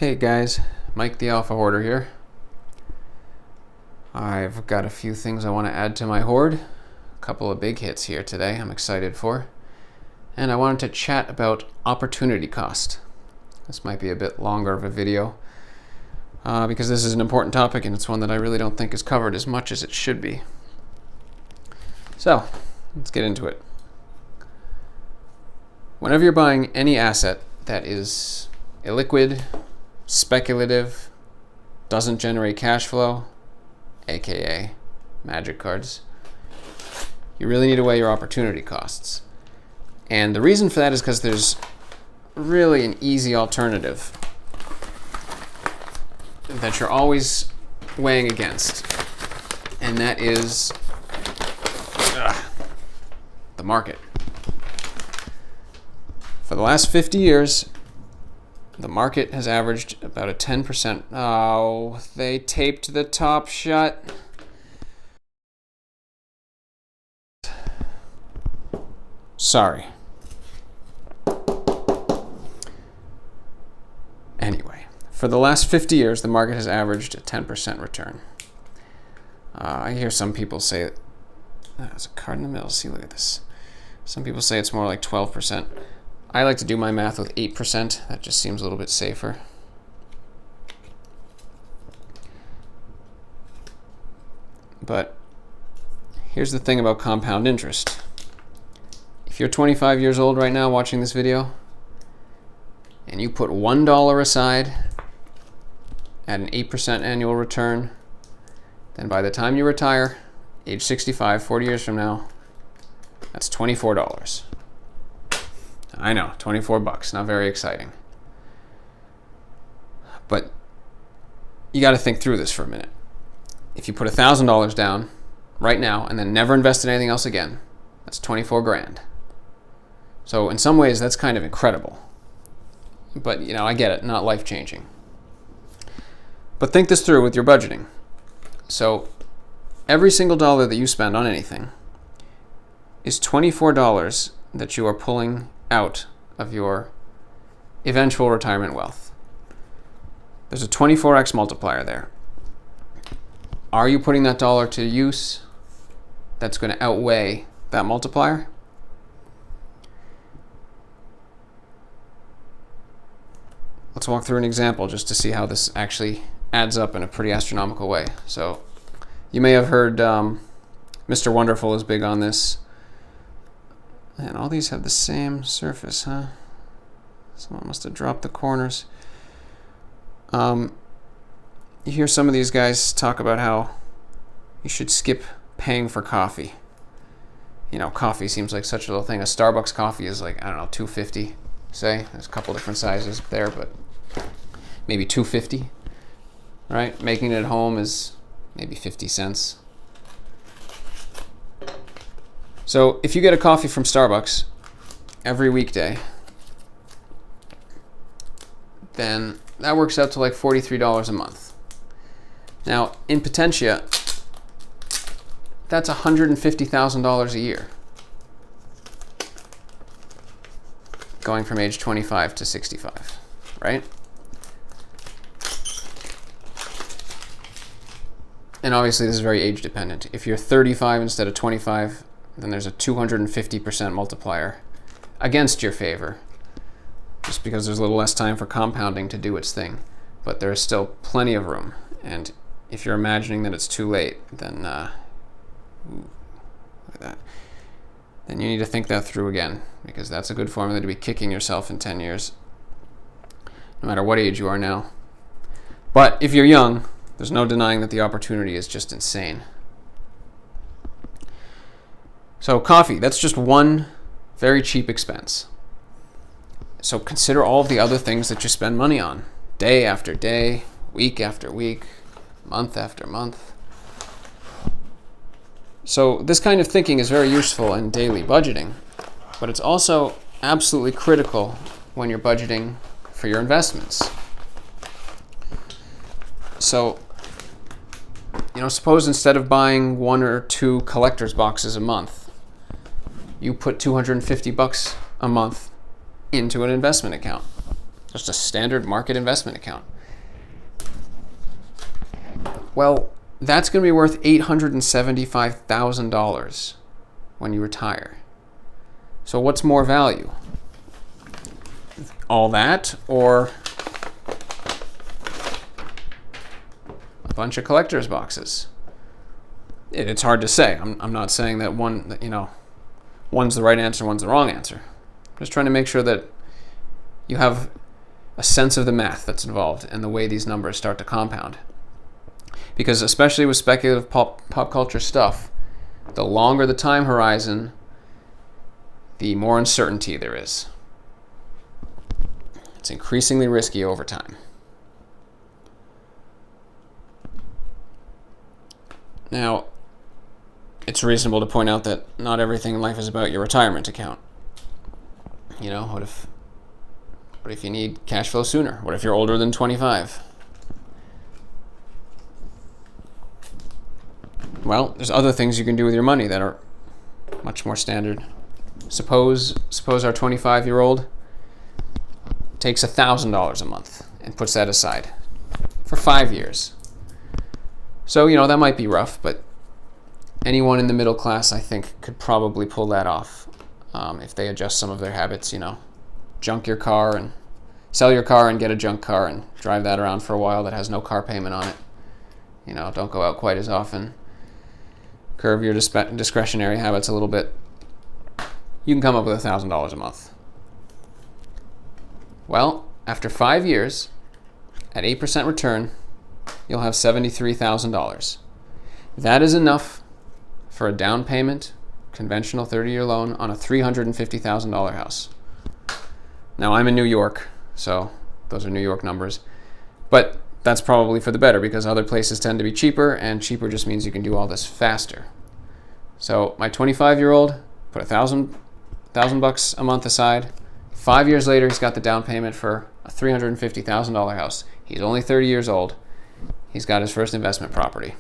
Hey guys, Mike the Alpha Hoarder here. I've got a few things I want to add to my hoard. A couple of big hits here today I'm excited for. And I wanted to chat about opportunity cost. This might be a bit longer of a video because this is an important topic and it's one that I really don't think is covered as much as it should be. So, let's get into it. Whenever you're buying any asset that is illiquid, speculative, doesn't generate cash flow, aka magic cards, you really need to weigh your opportunity costs. And the reason for that is because there's really an easy alternative that you're always weighing against, and that is the market. For the last 50 years, the market has averaged about a 10%. Oh, they taped the top shut. Sorry. Anyway, for the last 50 years, the market has averaged a 10% return. I hear some people say, there's a card in the middle. See, look at this. Some people say it's more like 12%. I like to do my math with 8%. That just seems a little bit safer. But here's the thing about compound interest. If you're 25 years old right now watching this video, and you put $1 aside at an 8% annual return, then by the time you retire, age 65, 40 years from now, that's $24. I know, 24 bucks, not very exciting. But you got to think through this for a minute. If you put $1,000 down right now and then never invest in anything else again, that's 24 grand. So in some ways, that's kind of incredible. But, you know, I get it, not life-changing. But think this through with your budgeting. So every single dollar that you spend on anything is $24 that you are pulling out of your eventual retirement wealth. There's a 24x multiplier there. Are you putting that dollar to use that's going to outweigh that multiplier? Let's walk through an example just to see how this actually adds up in a pretty astronomical way. So you may have heard Mr. Wonderful is big on this. And all these have the same surface, huh? Someone must have dropped the corners. You hear some of these guys talk about how you should skip paying for coffee. You know, coffee seems like such a little thing. A Starbucks coffee is like, I don't know, $2.50, say. There's a couple different sizes there, but maybe $2.50, right? Making it at home is maybe 50 cents. So if you get a coffee from Starbucks every weekday, then that works out to like $43 a month. Now, in Potentia, that's $150,000 a year, going from age 25 to 65, right? And obviously this is very age dependent. If you're 35 instead of 25, then there's a 250% multiplier against your favor, just because there's a little less time for compounding to do its thing. But there is still plenty of room. And if you're imagining that it's too late, then look at that. Then you need to think that through again, because that's a good formula to be kicking yourself in 10 years, no matter what age you are now. But if you're young, there's no denying that the opportunity is just insane. So coffee, that's just one very cheap expense. So consider all of the other things that you spend money on, day after day, week after week, month after month. So this kind of thinking is very useful in daily budgeting, but it's also absolutely critical when you're budgeting for your investments. So, you know, suppose instead of buying 1 or 2 collector's boxes a month, you put $250 a month into an investment account, just a standard market investment account. Well, that's going to be worth $875,000 when you retire. So what's more value? All that or a bunch of collector's boxes? It's hard to say. I'm not saying that one's the right answer, one's the wrong answer. I'm just trying to make sure that you have a sense of the math that's involved and the way these numbers start to compound. Because especially with speculative pop culture stuff, the longer the time horizon, the more uncertainty there is. It's increasingly risky over time. Now, it's reasonable to point out that not everything in life is about your retirement account. What if you need cash flow sooner? What if you're older than 25? Well, there's other things you can do with your money that are much more standard. Suppose our 25-year-old takes $1,000 a month and puts that aside for 5 years. So, that might be rough, but anyone in the middle class, I think, could probably pull that off if they adjust some of their habits, junk your car and sell your car and get a junk car and drive that around for a while that has no car payment on it. Don't go out quite as often. Curb your discretionary habits a little bit. You can come up with $1,000 a month. Well, after 5 years, at 8% return, you'll have $73,000. That is enough for a down payment, conventional 30-year loan on a $350,000 house. Now, I'm in New York, so those are New York numbers. But that's probably for the better because other places tend to be cheaper, and cheaper just means you can do all this faster. So my 25-year-old put $1,000 a month aside. 5 years later, he's got the down payment for a $350,000 house. He's only 30 years old. He's got his first investment property.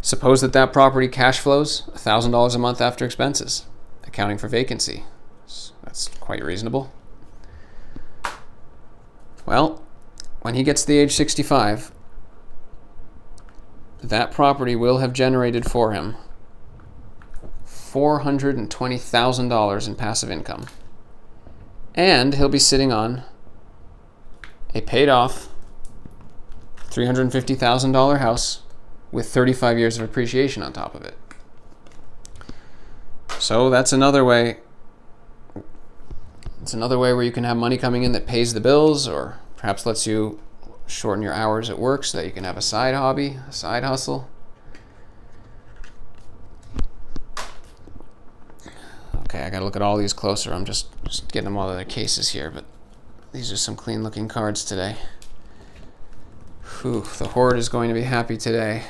Suppose that property cash flows $1,000 a month after expenses, accounting for vacancy. So that's quite reasonable. Well, when he gets to the age 65, that property will have generated for him $420,000 in passive income. And he'll be sitting on a paid off $350,000 house with 35 years of appreciation on top of it. So that's another way. It's another way where you can have money coming in that pays the bills or perhaps lets you shorten your hours at work so that you can have a side hobby, a side hustle. Okay, I gotta look at all these closer. I'm just getting them all of their cases here, but these are some clean looking cards today. Whew, the Horde is going to be happy today.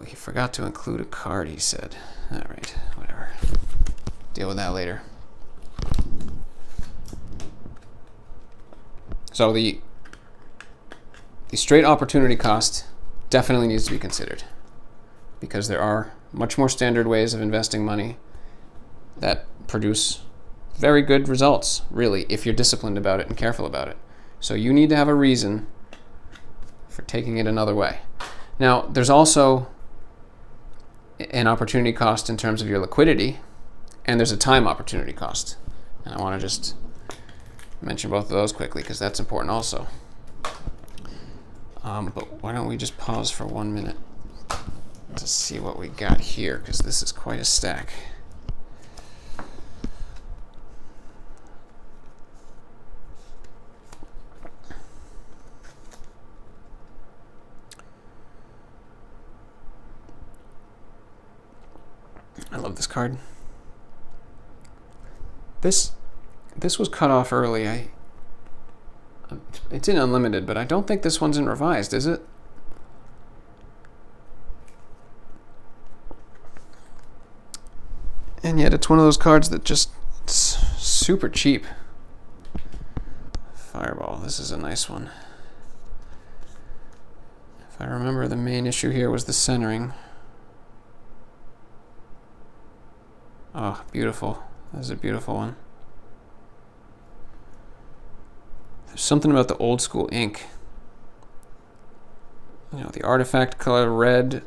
He forgot to include a card, he said. Alright, whatever. Deal with that later. So the straight opportunity cost definitely needs to be considered because there are much more standard ways of investing money that produce very good results, really, if you're disciplined about it and careful about it. So you need to have a reason for taking it another way. Now, there's also an opportunity cost in terms of your liquidity, and there's a time opportunity cost. And I want to just mention both of those quickly because that's important also. But why don't we just pause for 1 minute to see what we got here, because this is quite a stack. I love this card. This was cut off early. It's in unlimited, but I don't think this one's in revised, is it? And yet it's one of those cards that just it's super cheap. Fireball, this is a nice one. If I remember, the main issue here was the centering. Oh, beautiful. That is a beautiful one. There's something about the old school ink. You know, the artifact color, red,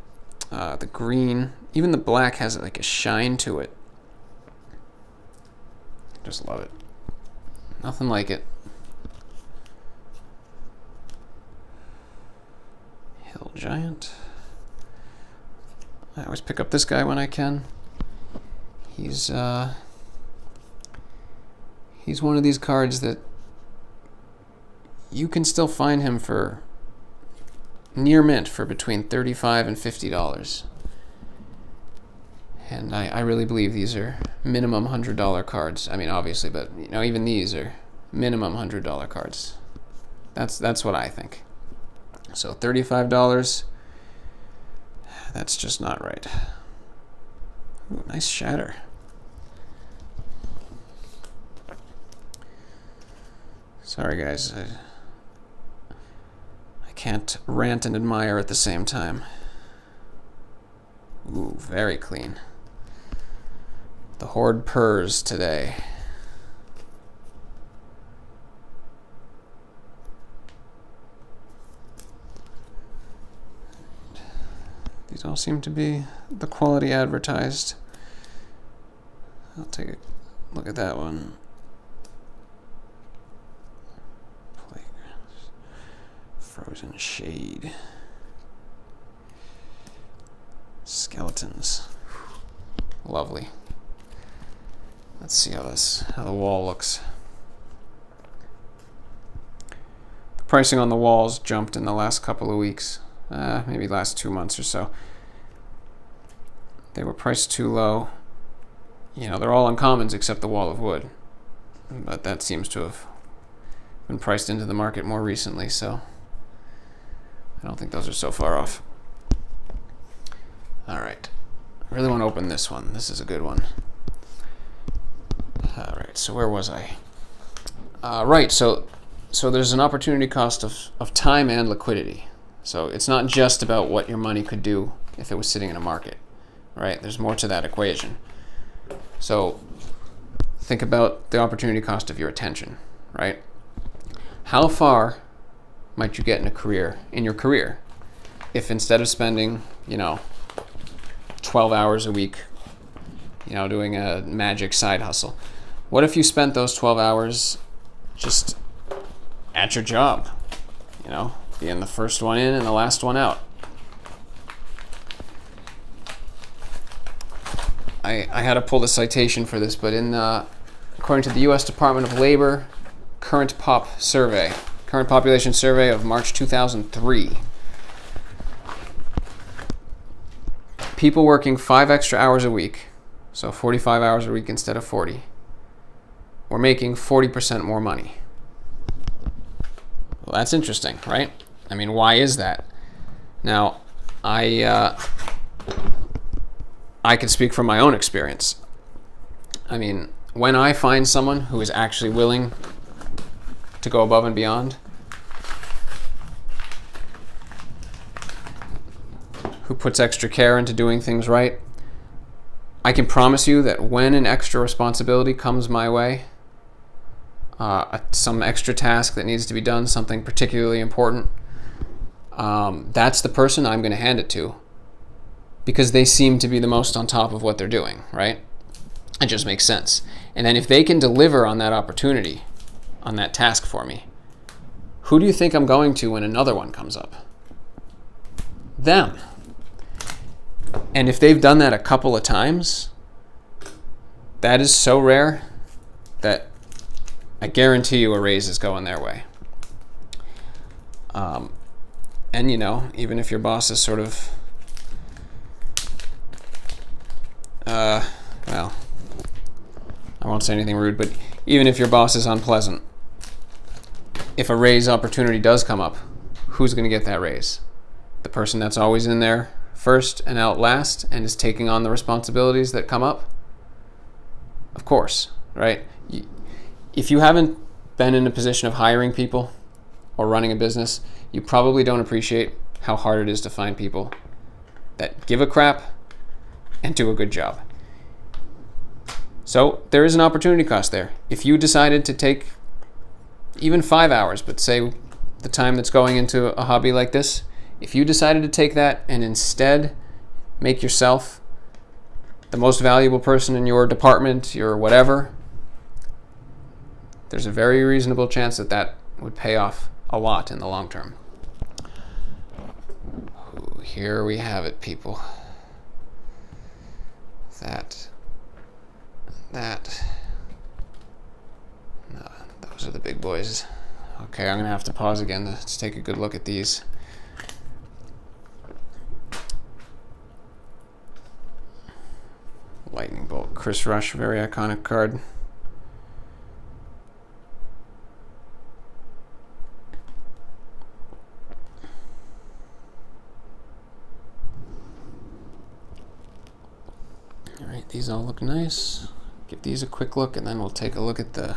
the green, even the black has like a shine to it. Just love it. Nothing like it. Hill Giant. I always pick up this guy when I can. He's one of these cards that you can still find him for near mint for between $35 and $50. And I really believe these are minimum $100 cards. I mean, obviously, but you know, even these are minimum $100 cards. That's what I think. So $35, that's just not right. Ooh, nice shatter. Sorry guys, I can't rant and admire at the same time. Ooh, very clean. The Horde purrs today. These all seem to be the quality advertised. I'll take a look at that one. Playgrounds. Frozen Shade. Skeletons. Lovely. Let's see how the wall looks. The pricing on the walls jumped in the last couple of weeks. Maybe last 2 months or so. They were priced too low. You know, they're all uncommons except the Wall of Wood. But that seems to have been priced into the market more recently, so I don't think those are so far off. All right. I really want to open this one. This is a good one. All right, so where was I? Right, so there's an opportunity cost of time and liquidity. So it's not just about what your money could do if it was sitting in a market, right? There's more to that equation. So think about the opportunity cost of your attention, right? How far might you get in your career if instead of spending, 12 hours a week, doing a magic side hustle, what if you spent those 12 hours just at your job, being the first one in and the last one out? I had to pull the citation for this, but according to the U.S. Department of Labor current population survey of March 2003, people working 5 extra hours a week, so 45 hours a week instead of 40, were making 40% more money. Well, that's interesting, right? I mean, why is that? Now, I can speak from my own experience. I mean, when I find someone who is actually willing to go above and beyond, who puts extra care into doing things right, I can promise you that when an extra responsibility comes my way, some extra task that needs to be done, something particularly important, that's the person I'm going to hand it to, because they seem to be the most on top of what they're doing, right? It just makes sense. And then if they can deliver on that opportunity, on that task for me, who do you think I'm going to when another one comes up? Them. And if they've done that a couple of times, that is so rare that I guarantee you a raise is going their way. And even if your boss is sort of, well, I won't say anything rude, but even if your boss is unpleasant, if a raise opportunity does come up, who's going to get that raise? The person that's always in there first and out last and is taking on the responsibilities that come up? Of course, right? If you haven't been in a position of hiring people or running a business, you probably don't appreciate how hard it is to find people that give a crap and do a good job. So there is an opportunity cost there. If you decided to take even 5 hours, but say the time that's going into a hobby like this, if you decided to take that and instead make yourself the most valuable person in your department, your whatever, there's a very reasonable chance that that would pay off a lot in the long term. Ooh, here we have it, people. That. No, those are the big boys. Okay, I'm gonna have to pause again to take a good look at these. Lightning Bolt, Chris Rush, very iconic card. All right, these all look nice. Give these a quick look, and then we'll take a look at the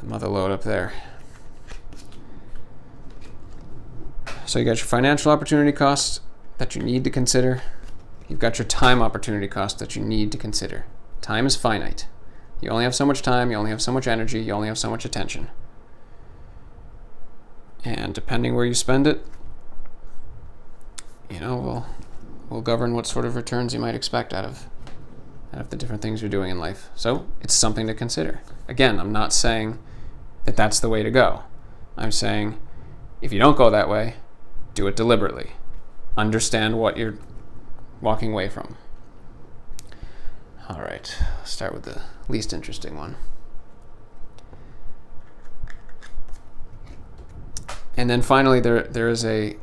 mother load up there. So you got your financial opportunity cost that you need to consider. You've got your time opportunity cost that you need to consider. Time is finite. You only have so much time, you only have so much energy, you only have so much attention. And depending where you spend it, you know, will govern what sort of returns you might expect out of the different things you're doing in life. So it's something to consider. Again, I'm not saying that that's the way to go. I'm saying if you don't go that way, do it deliberately. Understand what you're walking away from. All right, let's start with the least interesting one. And then finally, there is an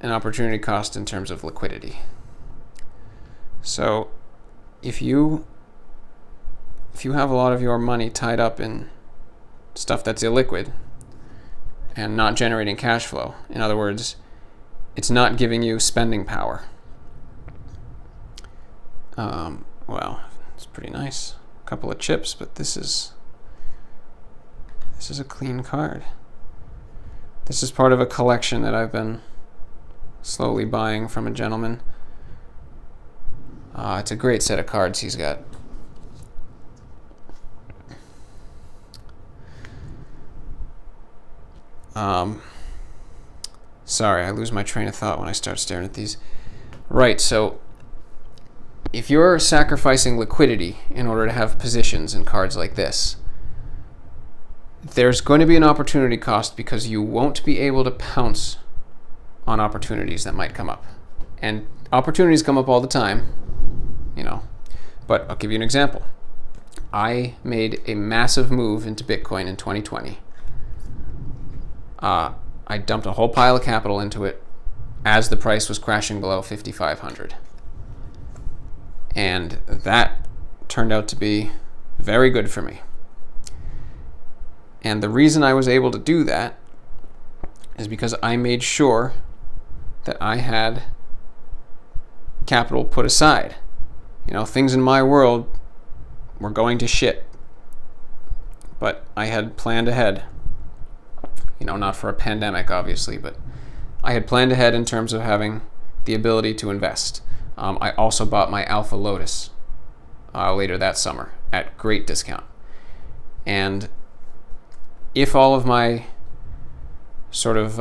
opportunity cost in terms of liquidity. So if you have a lot of your money tied up in stuff that's illiquid and not generating cash flow, in other words, it's not giving you spending power. Well, it's pretty nice. A couple of chips, but this is a clean card. This is part of a collection that I've been slowly buying from a gentleman. It's a great set of cards he's got. Sorry, I lose my train of thought when I start staring at these. Right, so if you're sacrificing liquidity in order to have positions in cards like this, there's going to be an opportunity cost because you won't be able to pounce on opportunities that might come up. And opportunities come up all the time, you know. But I'll give you an example. I made a massive move into Bitcoin in 2020. I dumped a whole pile of capital into it as the price was crashing below 5,500. And that turned out to be very good for me. And the reason I was able to do that is because I made sure that I had capital put aside. You know, things in my world were going to shit. But I had planned ahead. You know, not for a pandemic, obviously, but I had planned ahead in terms of having the ability to invest. I also bought my Alpha Lotus later that summer at great discount. And if all of my sort of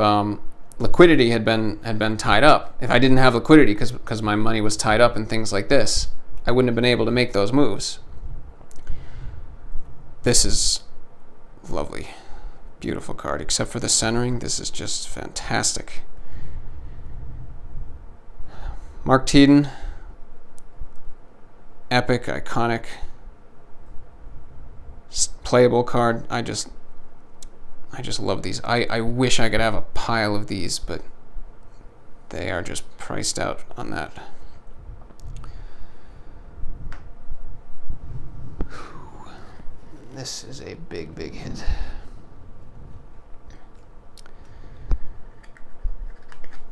liquidity had been tied up, if I didn't have liquidity because my money was tied up in things like this, I wouldn't have been able to make those moves. This is lovely. Beautiful card, except for the centering. This is just fantastic. Mark Teeden, epic, iconic, playable card. I just love these. I wish I could have a pile of these, but they are just priced out on that. This is a big, big hit.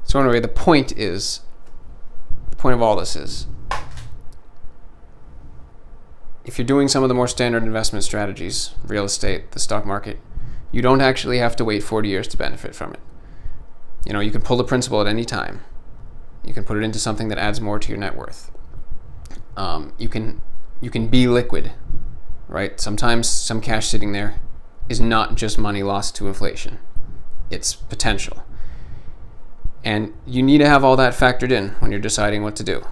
So anyway, the point of all this is, if you're doing some of the more standard investment strategies, real estate, the stock market, you don't actually have to wait 40 years to benefit from it. You know, you can pull the principal at any time. You can put it into something that adds more to your net worth. You can be liquid, right? Sometimes some cash sitting there is not just money lost to inflation. It's potential. And you need to have all that factored in when you're deciding what to do.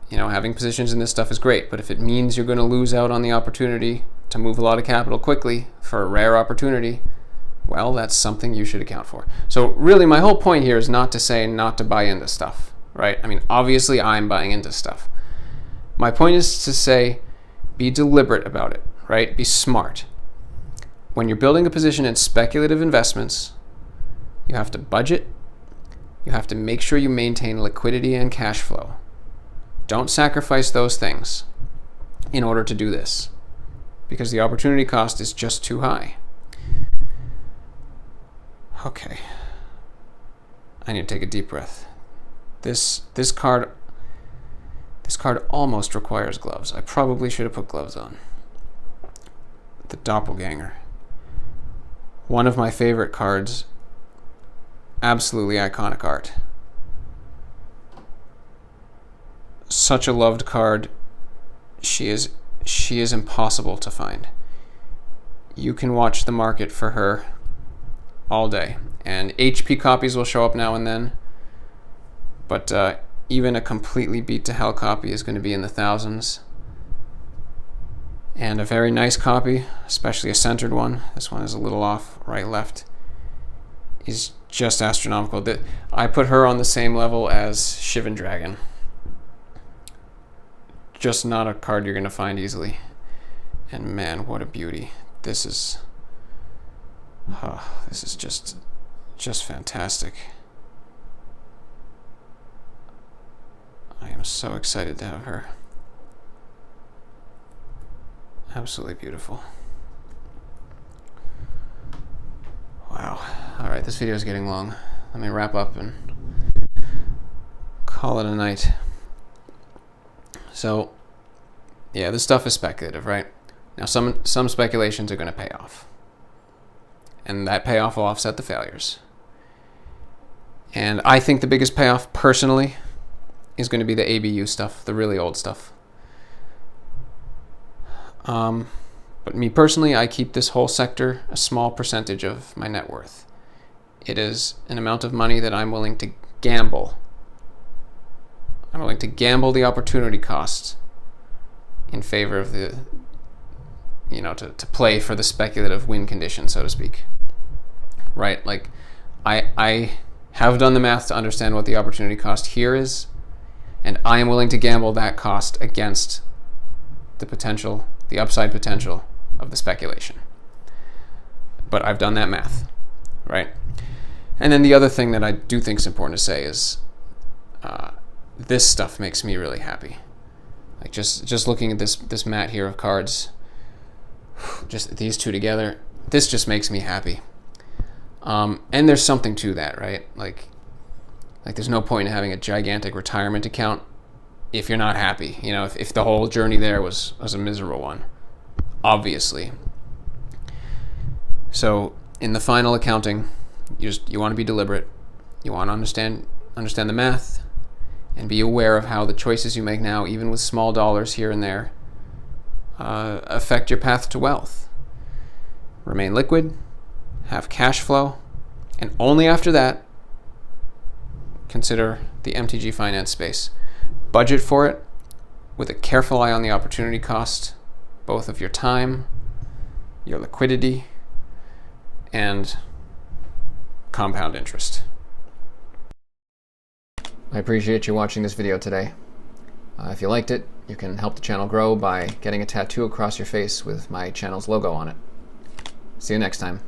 You know, having positions in this stuff is great, but if it means you're going to lose out on the opportunity to move a lot of capital quickly for a rare opportunity, well, that's something you should account for. So really, my whole point here is not to say not to buy into stuff, right? I mean, obviously I'm buying into stuff. My point is to say, be deliberate about it, right? Be smart. When you're building a position in speculative investments, you have to budget. You have to make sure you maintain liquidity and cash flow. Don't sacrifice those things in order to do this, because the opportunity cost is just too high. Okay. I need to take a deep breath. This card almost requires gloves. I probably should have put gloves on. The Doppelganger. One of my favorite cards. Absolutely iconic art. Such a loved card. She is impossible to find. You can watch the market for her all day, and HP copies will show up now and then, but even a completely beat to hell copy is going to be in the thousands, and a very nice copy, especially a centered one, this one is a little off right left, is just astronomical. I put her on the same level as Shivan Dragon. Just not a card you're going to find easily. And man, what a beauty. This is just fantastic. I am so excited to have her. Absolutely beautiful. Wow. All right, this video is getting long. Let me wrap up and call it a night. So, yeah, this stuff is speculative, right? Now, some speculations are going to pay off, and that payoff will offset the failures. And I think the biggest payoff, personally, is going to be the ABU stuff, the really old stuff. But me personally, I keep this whole sector a small percentage of my net worth. It is an amount of money that I'm willing to gamble. I'm willing to gamble the opportunity cost in favor of the, to play for the speculative win condition, so to speak. Right? Like, I have done the math to understand what the opportunity cost here is, and I am willing to gamble that cost against the upside potential of the speculation. But I've done that math, right? And then the other thing that I do think is important to say is this stuff makes me really happy. Like just looking at this mat here of cards, just these two together, this just makes me happy. And there's something to that, right? Like there's no point in having a gigantic retirement account if you're not happy. If the whole journey there was a miserable one, obviously. So in the final accounting, you want to be deliberate. You want to understand the math, and be aware of how the choices you make now, even with small dollars here and there, affect your path to wealth. Remain liquid, have cash flow, and only after that, consider the MTG finance space. Budget for it with a careful eye on the opportunity cost, both of your time, your liquidity, and compound interest. I appreciate you watching this video today. If you liked it, you can help the channel grow by getting a tattoo across your face with my channel's logo on it. See you next time.